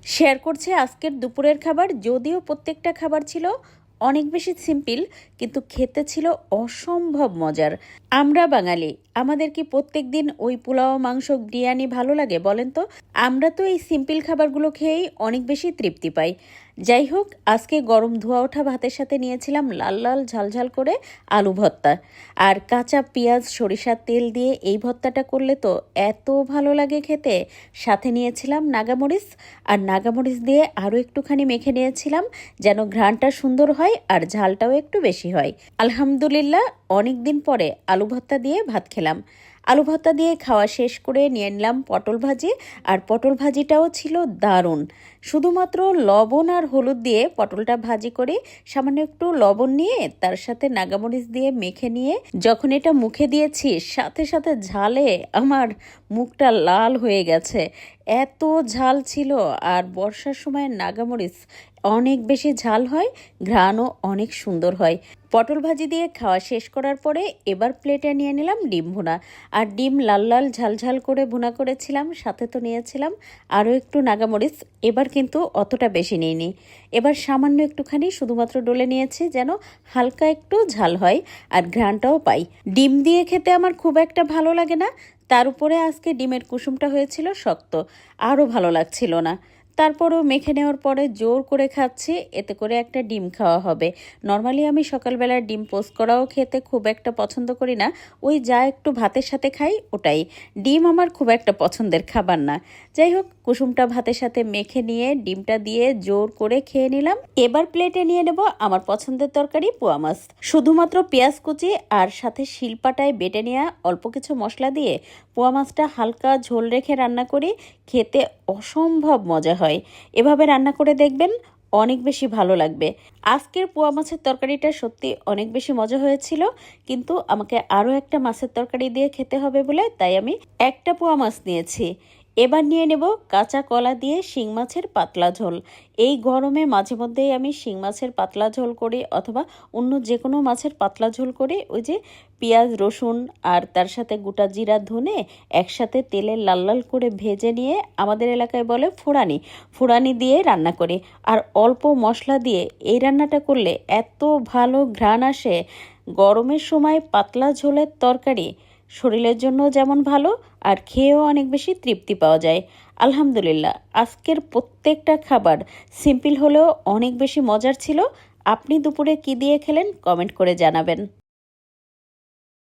Share করছে আজকের দুপুরের খাবার। যদিও প্রত্যেকটা খাবার ছিল অনেক বেশি সিম্পল, কিন্তু খেতে ছিল অসম্ভব মজার। আমরা বাঙালি, আমাদের কি প্রত্যেক দিন ওই পোলাও, মাংস, বিরিয়ানি ভালো লাগে বলেন তো? আমরা তো এই সিম্পল খাবারগুলো খেয়েই অনেক বেশি তৃপ্তি পাই। যাই হোক, আজকে গরম ধোয়া ওঠা ভাতের সাথে নিয়েছিলাম লাল লাল ঝালঝাল করে আলু ভর্তা। আর কাঁচা পেঁয়াজ, সরিষার তেল দিয়ে এই ভর্তাটা করলে তো এত ভালো লাগে খেতে। সাথে নিয়েছিলাম নাগামরিচ, আর নাগামরিচ দিয়ে আরও একটুখানি মেখে নিয়েছিলাম যেন ঘ্রাণটা সুন্দর হয় আর ঝালটাও একটু বেশি হয়। আলহামদুলিল্লাহ, অনেক দিন পরে আলু ভর্তা দিয়ে ভাত খেলাম। আলু ভর্তা দিয়ে খাওয়া শেষ করে নিয়ে নিলাম পটল ভাজি, আর পটল ভাজিটাও ছিল দারুণ। শুধুমাত্র লবণ আর হলুদ দিয়ে পটলটা ভাজি করে সামান্য একটু লবণ নিয়ে তার সাথে নাগামরিচ দিয়ে মেখে নিয়ে যখন এটা মুখে দিয়েছি, সাথে সাথে ঝালে আমার মুখটা লাল হয়ে গেছে। এত ঝাল ছিল। আর বর্ষার সময় নাগামরিচ অনেক বেশি ঝাল হয়, ঘ্রাণও অনেক সুন্দর হয়। পটল ভাজি দিয়ে খাওয়া শেষ করার পরে এবার প্লেটে নিয়ে নিলাম ডিম ভুনা। আর ডিম লাল লাল ঝালঝাল করে ভুনা করেছিলাম, সাথে তো নিয়েছিলাম আরও একটু নাগামরিচ। এবার কিন্তু অতটা বেশি নিইনি, এবার সামান্য একটুখানি শুধুমাত্র ডলে নিয়েছি যেন হালকা একটু ঝাল হয় আর ঘ্রাণটাও পাই। ডিম দিয়ে খেতে আমার খুব একটা ভালো লাগে না, তার উপরে আজকে ডিমের কুসুমটা হয়েছিল শক্ত, আরও ভালো লাগছিল না। তারপরও মেখে নেওয়ার পরে জোর করে খাচ্ছি, এতে করে একটা ডিম খাওয়া হবে। নর্মালি আমি সকালবেলার ডিম পোস্ট করাও খেতে খুব একটা পছন্দ করি না, ওই যা একটু ভাতের সাথে খাই ওটাই। ডিম আমার খুব একটা পছন্দের খাবার না। যাই হোক, কুসুমটা ভাতের সাথে মেখে নিয়ে ডিমটা দিয়ে জোর করে খেয়ে নিলাম। এবার প্লেটে নিয়ে নেব আমার পছন্দের তরকারি পোয়া মাছ। শুধুমাত্র পেঁয়াজ কুচি আর সাথে শিলপাটায় বেটে নেওয়া অল্প কিছু মশলা দিয়ে পোয়া মাছটা হালকা ঝোল রেখে রান্না করি, খেতে অসম্ভব মজা হয়। এভাবে রান্না করে দেখবেন, অনেক বেশি ভালো লাগবে। আজকের পোয়া মাছের তরকারিটা সত্যি অনেক বেশি মজা হয়েছিল, কিন্তু আমাকে আরও একটা মাছের তরকারি দিয়ে খেতে হবে বলে তাই আমি একটা পোয়া মাছ নিয়েছি। এবার নিয়ে নেব কাঁচা কলা দিয়ে শিং মাছের পাতলা ঝোল। এই গরমে মাঝে মধ্যেই আমি শিং মাছের পাতলা ঝোল করি, অথবা অন্য যে কোনো মাছের পাতলা ঝোল করি। ওই যে পেঁয়াজ, রসুন আর তার সাথে গোটা জিরা, ধনে একসাথে তেলে লাল লাল করে ভেজে নিয়ে, আমাদের এলাকায় বলে ফোড়ানি, ফোড়ানি দিয়ে রান্না করি। আর অল্প মশলা দিয়ে এই রান্নাটা করলে এত ভালো ঘ্রাণ আসে। গরমের সময় পাতলা ঝোলের তরকারি শরীরের জন্য যেমন ভালো, আর খেয়েও অনেক বেশি তৃপ্তি পাওয়া যায়। আলহামদুলিল্লাহ, আজকের প্রত্যেকটা খাবার সিম্পল হলেও অনেক বেশি মজার ছিল। আপনি দুপুরে কি দিয়ে খেলেন কমেন্ট করে জানাবেন।